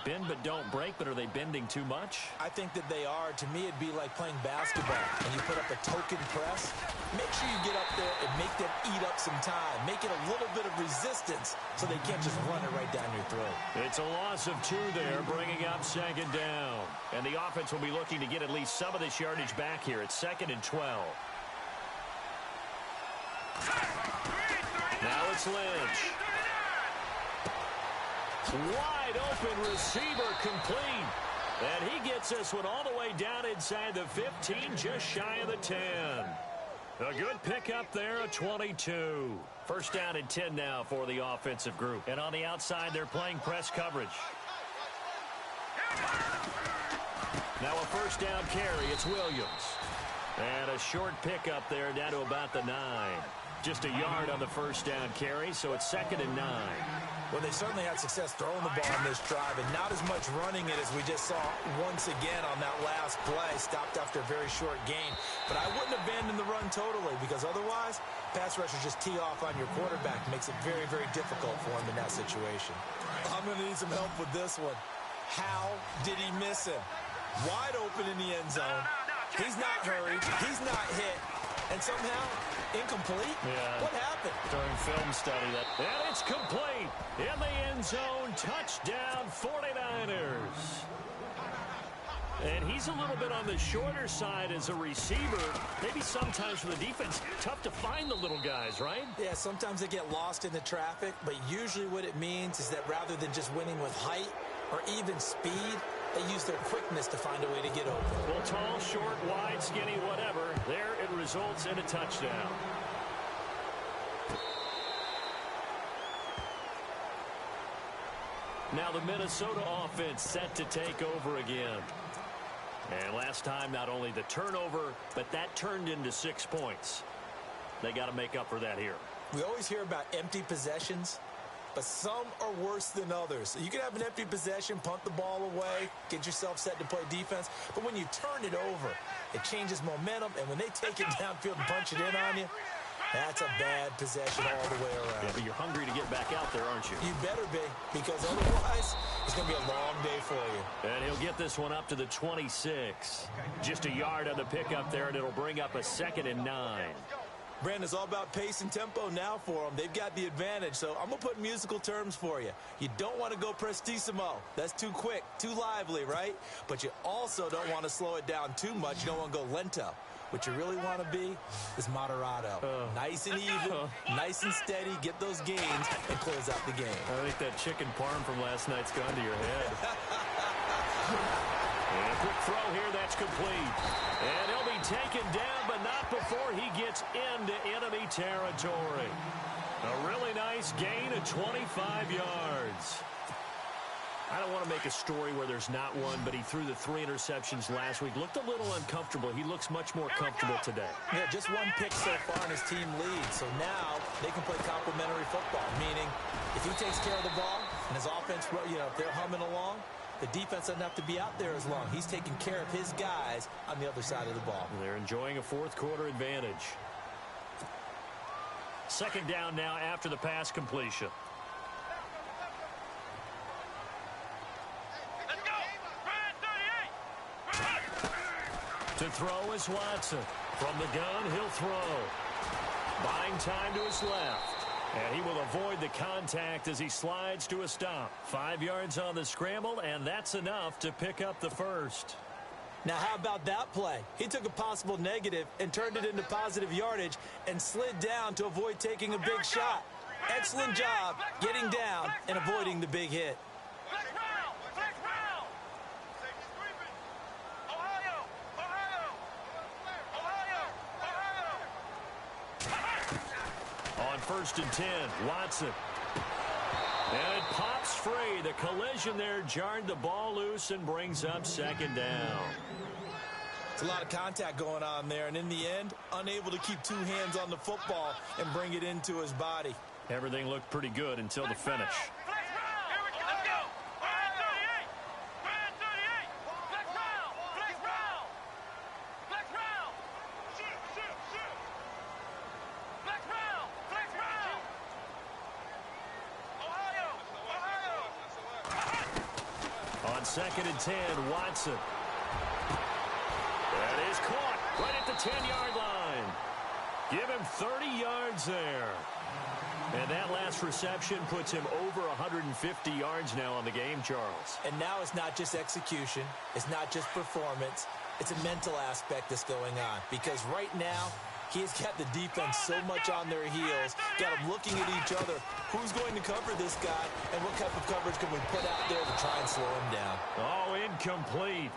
Bend but don't break, but are they bending too much? I think that they are. To me, it'd be like playing basketball, and you put up a token press. Make sure you get up there and make them eat up some time. Make it a little bit of resistance so they can't just run it right down your throat. It's a loss of 2 there, bringing up second down. And the offense will be looking to get at least some of this yardage back here. It's 2nd and 12. Now it's Lynch. Wide open receiver complete. And he gets this one all the way down inside the 15, just shy of the 10. A good pickup there, a 22. First down and 10 now for the offensive group. And on the outside, they're playing press coverage. Now a first down carry, it's Williams. And a short pickup there down to about the 9. Just a yard on the first down carry, so it's 2nd and 9. Well, they certainly had success throwing the ball on this drive, and not as much running it as we just saw once again on that last play. Stopped after a very short gain. But I wouldn't abandon the run totally, because otherwise, pass rushers just tee off on your quarterback. Makes it very, very difficult for him in that situation. I'm going to need some help with this one. How did he miss him? Wide open in the end zone. He's not hurried. He's not hit. And somehow, incomplete? Yeah. What happened? During film study. And it's complete. In the end zone, touchdown 49ers. And he's a little bit on the shorter side as a receiver. Maybe sometimes for the defense, tough to find the little guys, right? Yeah, sometimes they get lost in the traffic, but usually what it means is that rather than just winning with height or even speed, they use their quickness to find a way to get open. Well, tall, short, wide, skinny, whatever. There it results in a touchdown. Now the Minnesota offense set to take over again. And last time, not only the turnover, but that turned into 6 points. They got to make up for that here. We always hear about empty possessions, but some are worse than others. You can have an empty possession, punt the ball away, get yourself set to play defense, but when you turn it over, it changes momentum, and when they take it downfield and punch it in on you, that's a bad possession all the way around. Yeah, but you're hungry to get back out there, aren't you? You better be, because otherwise, it's going to be a long day for you. And he'll get this one up to the 26. Just a yard on the pickup there, and it'll bring up a 2nd and 9. Brandon, it's all about pace and tempo now for them. They've got the advantage, so I'm going to put musical terms for you. You don't want to go prestissimo. That's too quick, too lively, right? But you also don't want to slow it down too much. You don't want to go lento. What you really want to be is moderato. Nice and even, nice and steady, get those gains, and close out the game. I think that chicken parm from last night's gone to your head. And a quick throw here, that's complete. And he'll be taken down, but not before he gets into enemy territory. A really nice gain of 25 yards. I don't want to make a story where there's not one, but he threw the 3 interceptions last week. Looked a little uncomfortable. He looks much more comfortable today. Yeah, just 1 pick so far, and his team leads. So now they can play complementary football, meaning if he takes care of the ball and his offense, if they're humming along, the defense doesn't have to be out there as long. He's taking care of his guys on the other side of the ball. They're enjoying a 4th quarter advantage. 2nd down now after the pass completion. To throw is Watson. From the gun, he'll throw. Buying time to his left. And he will avoid the contact as he slides to a stop. 5 yards on the scramble, and that's enough to pick up the first. Now, how about that play? He took a possible negative and turned it into positive yardage and slid down to avoid taking a big shot. Excellent job getting down and avoiding the big hit. On 1st and 10, Watson. And it pops free. The collision there jarred the ball loose and brings up 2nd down. It's a lot of contact going on there, and in the end, unable to keep 2 hands on the football and bring it into his body. Everything looked pretty good until the finish. On 2nd and 10, Watson. That is caught right at the 10-yard line. Give him 30 yards there. And that last reception puts him over 150 yards now on the game, Charles. And now it's not just execution. It's not just performance. It's a mental aspect that's going on. Because right now, he's got the defense so much on their heels, got them looking at each other. Who's going to cover this guy, and what type of coverage can we put out there to try and slow him down? Oh, incomplete.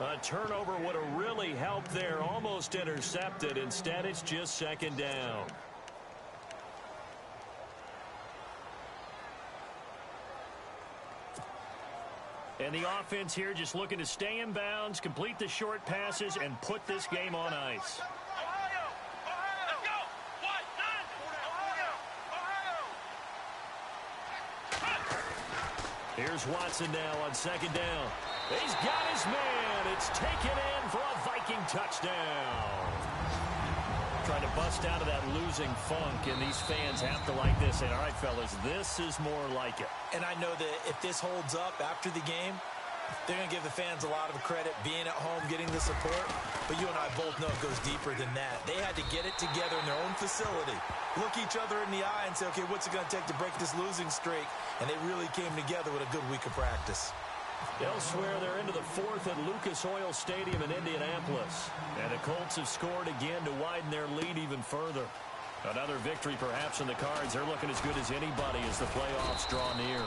A turnover would have really helped there. Almost intercepted. Instead, it's just 2nd down. And the offense here just looking to stay in bounds, complete the short passes, and put this game on ice. Here's Watson now on 2nd down. He's got his man. It's taken in for a Viking touchdown. Trying to bust out of that losing funk, and these fans have to like this. And all right, fellas, this is more like it. And I know that if this holds up after the game, they're going to give the fans a lot of credit, being at home, getting the support. But you and I both know it goes deeper than that. They had to get it together in their own facility, look each other in the eye and say, okay, what's it going to take to break this losing streak? And they really came together with a good week of practice. Elsewhere, they're into the 4th at Lucas Oil Stadium in Indianapolis. And the Colts have scored again to widen their lead even further. Another victory perhaps in the cards. They're looking as good as anybody as the playoffs draw near.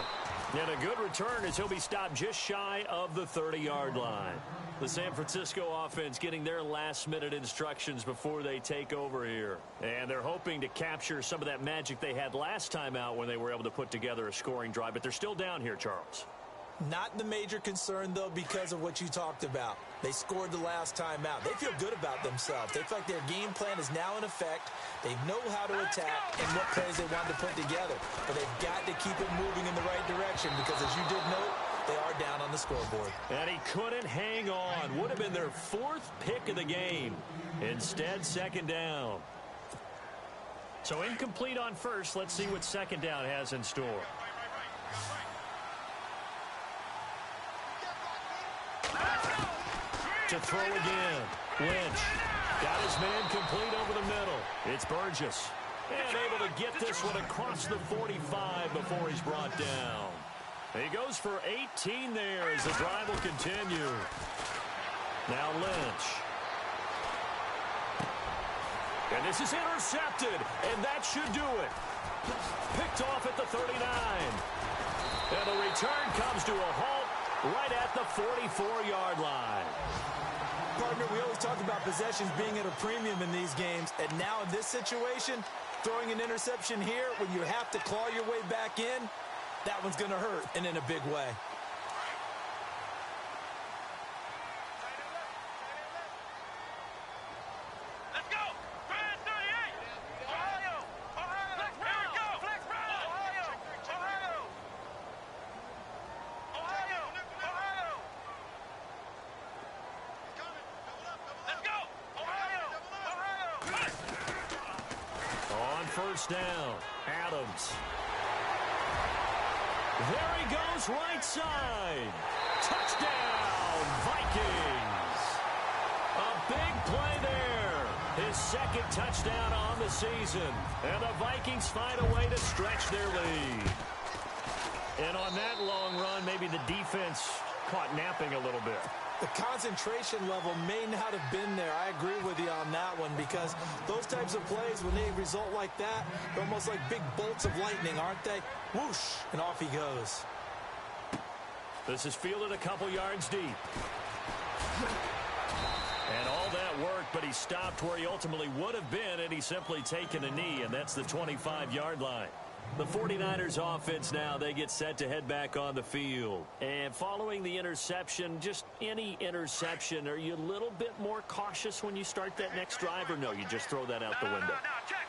And a good return as he'll be stopped just shy of the 30-yard line. The San Francisco offense getting their last-minute instructions before they take over here. And they're hoping to capture some of that magic they had last time out when they were able to put together a scoring drive. But they're still down here, Charles. Not the major concern, though, because of what you talked about. They scored the last time out. They feel good about themselves. They feel like their game plan is now in effect. They know how to attack and what plays they want to put together. But they've got to keep it moving in the right direction because, as you did note, they are down on the scoreboard. And he couldn't hang on. Would have been their 4th pick of the game. Instead, second down. So incomplete on first. Let's see what second down has in store. To throw again. Lynch got his man complete over the middle. It's Burgess. And able to get this one across the 45 before he's brought down. He goes for 18 there as the drive will continue. Now Lynch. And this is intercepted. And that should do it. Picked off at the 39. And the return comes to a halt right at the 44-yard line. Partner, we always talk about possessions being at a premium in these games, and now in this situation, throwing an interception here when you have to claw your way back in, that one's going to hurt, and in a big way. Let's go! Brand 38! Ohio! Ohio! Flex round! Here we go! Flex round! Ohio! Ohio! Ohio! Ohio! Let's go! Ohio! Ohio! On first down, Adams. There he goes, right side. Touchdown, Vikings. A big play there. His second touchdown on the season. And the Vikings find a way to stretch their lead. And on that long run, maybe the defense caught napping a little bit. The concentration level may not have been there. I agree with you on that one because those types of plays, when they result like that, they're almost like big bolts of lightning, aren't they? Whoosh, and off he goes. This is fielded a couple yards deep. And all that worked, but he stopped where he ultimately would have been, and he's simply taken a knee, and that's the 25-yard line. The 49ers offense now, they get set to head back on the field. And following the interception, just any interception, are you a little bit more cautious when you start that next drive, or no, you just throw that out the window?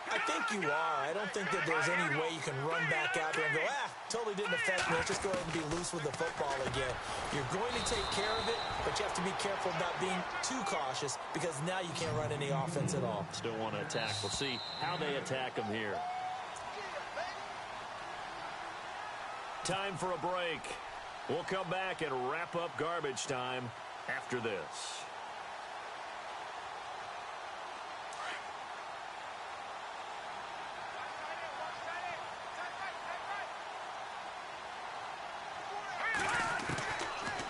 I think you are. I don't think that there's any way you can run back out there and go, totally didn't affect me. Let's just go ahead and be loose with the football again. You're going to take care of it, but you have to be careful about being too cautious because now you can't run any offense at all. Still want to attack. We'll see how they attack him here. Time for a break. We'll come back and wrap up garbage time after this.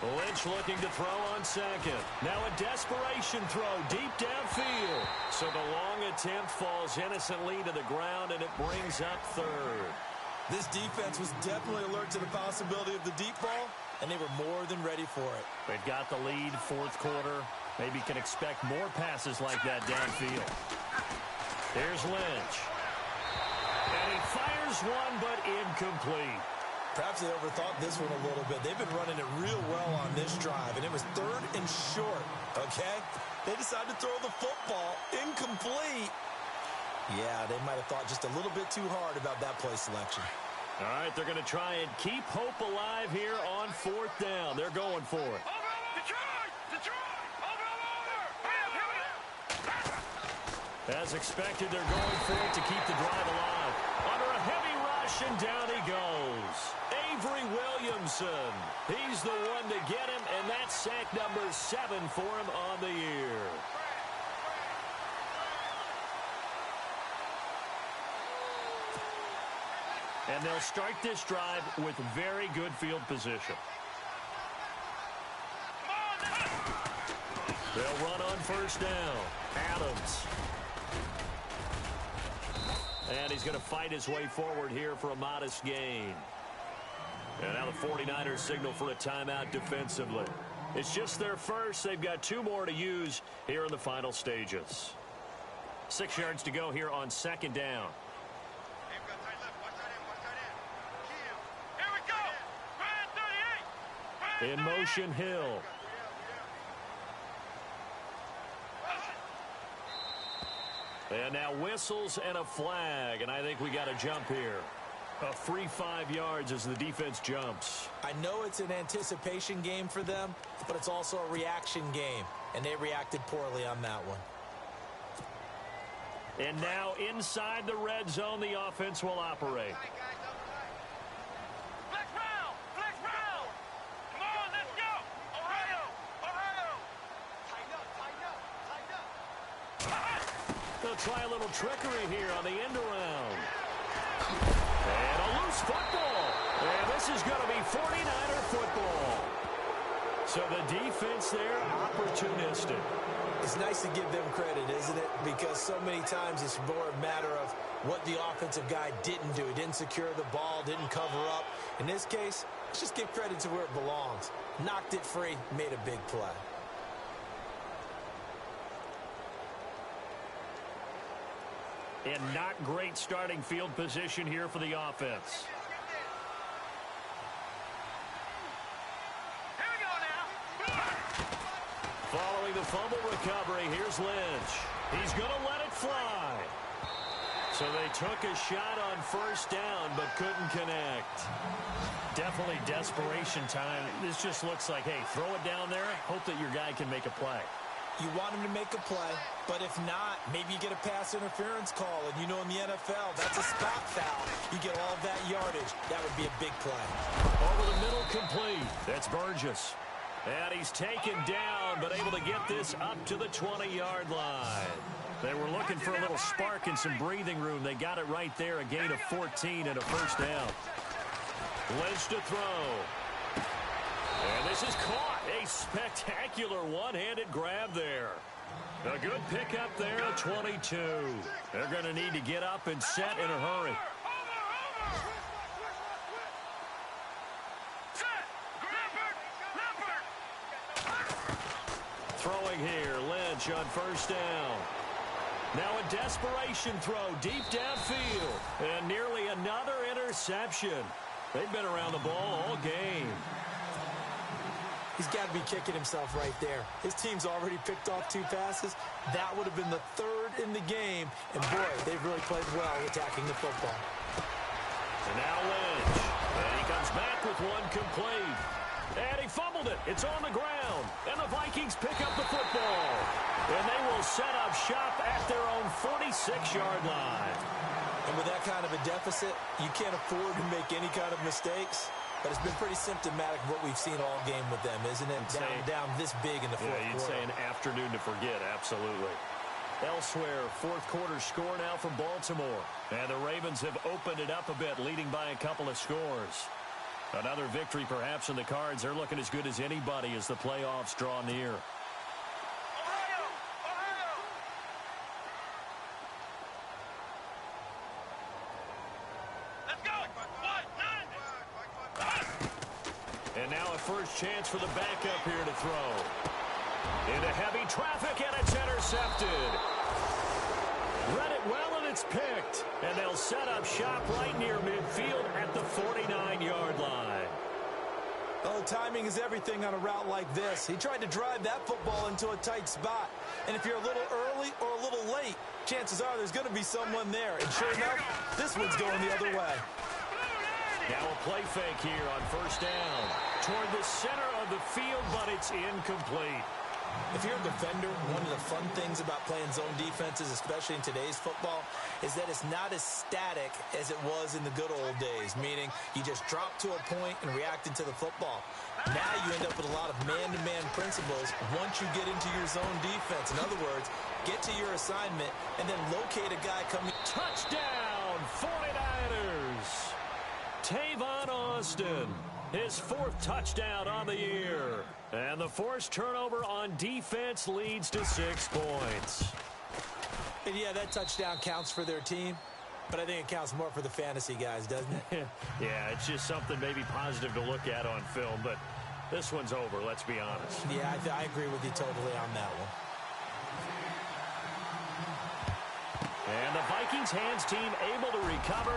Lynch looking to throw on second. Now a desperation throw deep downfield. So the long attempt falls innocently to the ground, and it brings up third. This defense was definitely alert to the possibility of the deep ball, and they were more than ready for it. They've got the lead, fourth quarter. Maybe can expect more passes like that downfield. Here's Lynch. And he fires one, but incomplete. Perhaps they overthought this one a little bit. They've been running it real well on this drive, and it was 3rd and short, okay? They decided to throw the football incomplete. Yeah, they might have thought just a little bit too hard about that play selection. All right, they're going to try and keep hope alive here on 4th down. They're going for it. As expected, they're going for it to keep the drive alive. Under a heavy rush, and down he goes. Avery Williamson. He's the one to get him, and that's sack number 7 for him on the year. And they'll start this drive with very good field position. They'll run on first down. Adams. And he's going to fight his way forward here for a modest gain. And now the 49ers signal for a timeout defensively. It's just their first. They've got 2 more to use here in the final stages. 6 yards to go here on 2nd down. Here we go. Brand 38. In motion, Hill. And now whistles and a flag, and I think we got a jump here. A free 5 yards as the defense jumps. I know it's an anticipation game for them, but it's also a reaction game, and they reacted poorly on that one. And now inside the red zone, the offense will operate. Flex round. Flex round. Come on, let's go. Ohio. Ohio. Tighten up. Tighten up. They'll try a little trickery here on the end around. And a loose football. And this is going to be 49er football. So the defense there, opportunistic. It's nice to give them credit, isn't it? Because so many times it's more a matter of what the offensive guy didn't do. He didn't secure the ball, didn't cover up. In this case, let's just give credit to where it belongs. Knocked it free, made a big play. And not great starting field position here for the offense. Here we go now. Following the fumble recovery, here's Lynch. He's going to let it fly. So they took a shot on 1st down, but couldn't connect. Definitely desperation time. This just looks like, hey, throw it down there, hope that your guy can make a play. You want him to make a play, but if not, maybe you get a pass interference call, and you know in the NFL, that's a spot foul. You get all of that yardage. That would be a big play. Over the middle, complete. That's Burgess. And he's taken down, but able to get this up to the 20-yard line. They were looking for a little spark and some breathing room. They got it right there, a gain of 14 and a 1st down. Lynch to throw. And this is caught. A spectacular one-handed grab there. A good pickup there at 22. They're going to need to get up and set in a hurry. Throwing here, Lynch on 1st down. Now a desperation throw deep downfield. And nearly another interception. They've been around the ball all game. He's got to be kicking himself right there. His team's already picked off 2 passes. That would have been the 3rd in the game. And, boy, they've really played well attacking the football. And now Lynch. And he comes back with one complete. And he fumbled it. It's on the ground. And the Vikings pick up the football. And they will set up shop at their own 46-yard line. And with that kind of a deficit, you can't afford to make any kind of mistakes. But it's been pretty symptomatic of what we've seen all game with them, isn't it? Down this big in the 4th quarter. Yeah, you'd say an afternoon to forget, absolutely. Elsewhere, 4th quarter score now from Baltimore. And the Ravens have opened it up a bit, leading by a couple of scores. Another victory perhaps in the cards. They're looking as good as anybody as the playoffs draw near. And now a first chance for the backup here to throw. Into heavy traffic, and it's intercepted. Read it well, and it's picked. And they'll set up shop right near midfield at the 49-yard line. Oh, timing is everything on a route like this. He tried to drive that football into a tight spot. And if you're a little early or a little late, chances are there's going to be someone there. And sure enough, this one's going the other way. Now a play fake here on 1st down. Toward the center of the field, but it's incomplete. If you're a defender, one of the fun things about playing zone defenses, especially in today's football, is that it's not as static as it was in the good old days, meaning you just drop to a point and react into the football. Now you end up with a lot of man-to-man principles once you get into your zone defense. In other words, get to your assignment and then locate a guy coming. Touchdown, 49ers! Tavon Austin, his 4th touchdown on the year. And the forced turnover on defense leads to 6 points. And yeah, that touchdown counts for their team. but I think it counts more for the fantasy guys, doesn't it? Yeah, it's just something maybe positive to look at on film, but this one's over, let's be honest. Yeah, I agree with you totally on that one. And the Vikings hands team able to recover.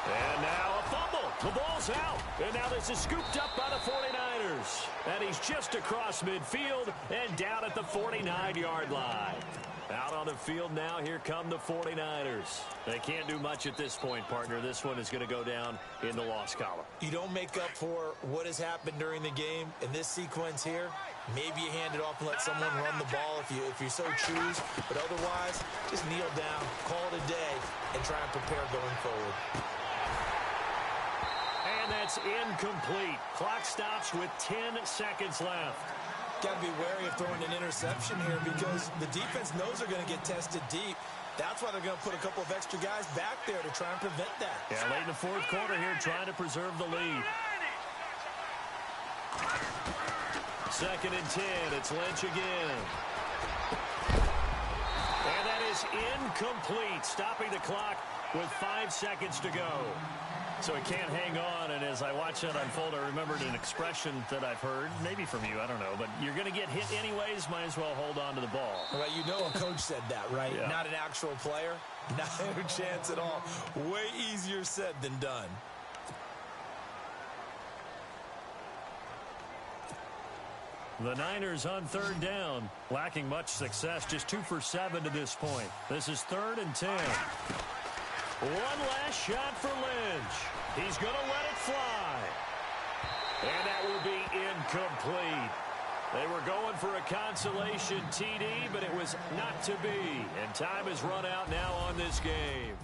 And now a fumble. The ball's out. And now this is scooped up by the 49ers. And he's just across midfield and down at the 49-yard line. Out on the field now, here come the 49ers. They can't do much at this point, partner. This one is going to go down in the loss column. You don't make up for what has happened during the game in this sequence here. Maybe you hand it off and let someone run the ball if you so choose. But otherwise, just kneel down, call it a day, and try and prepare going forward. And that's incomplete. Clock stops with 10 seconds left. Got to be wary of throwing an interception here because the defense knows they're going to get tested deep. That's why they're going to put a couple of extra guys back there to try and prevent that. Yeah, late in the fourth quarter here, trying to preserve the lead. 2nd and 10. It's Lynch again. And that is incomplete, stopping the clock with 5 seconds to go. So he can't hang on, and as I watch that unfold, I remembered an expression that I've heard, maybe from you, I don't know, but you're going to get hit anyways, might as well hold on to the ball. Well, you know a coach said that, right? Yeah. Not an actual player. Not a chance at all. Way easier said than done. The Niners on 3rd down, lacking much success, just 2 for 7 to this point. This is 3rd and 10. One last shot for Lynch. He's going to let it fly. And that will be incomplete. They were going for a consolation TD, but it was not to be. And time has run out now on this game.